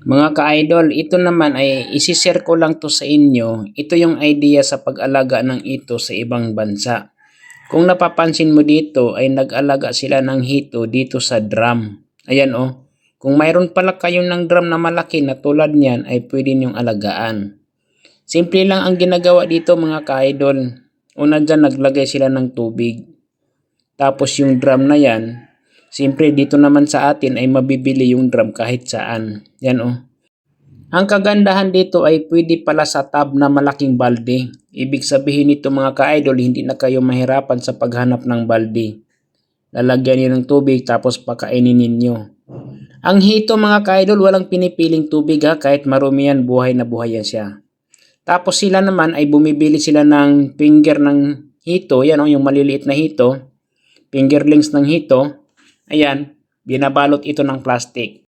Mga ka-idol, ito naman ay isi-share ko lang to sa inyo. Ito yung idea sa pag-alaga ng ito sa ibang bansa. Kung napapansin mo dito ay nag-alaga sila ng hito dito sa drum. Ayan oh. Kung mayroon pala kayong ng drum na malaki na tulad niyan ay pwede niyong alagaan. Simple lang ang ginagawa dito mga ka-idol. Una dyan naglagay sila ng tubig. Tapos yung drum na yan, siyempre dito naman sa atin ay mabibili yung drum kahit saan. Yan oh. Ang kagandahan dito ay pwede pala sa tub na malaking balde. Ibig sabihin nito mga ka-idol, hindi na kayo mahirapan sa paghanap ng balde. Lalagyan niyo ng tubig tapos pakainin ninyo. Ang hito mga ka-idol, walang pinipiling tubig ha, kahit marumi yan, buhay na buhay yan siya. Tapos sila naman ay bumibili sila ng finger ng hito, yan o, yung maliliit na hito, fingerlings ng hito, ayan, binabalot ito ng plastic.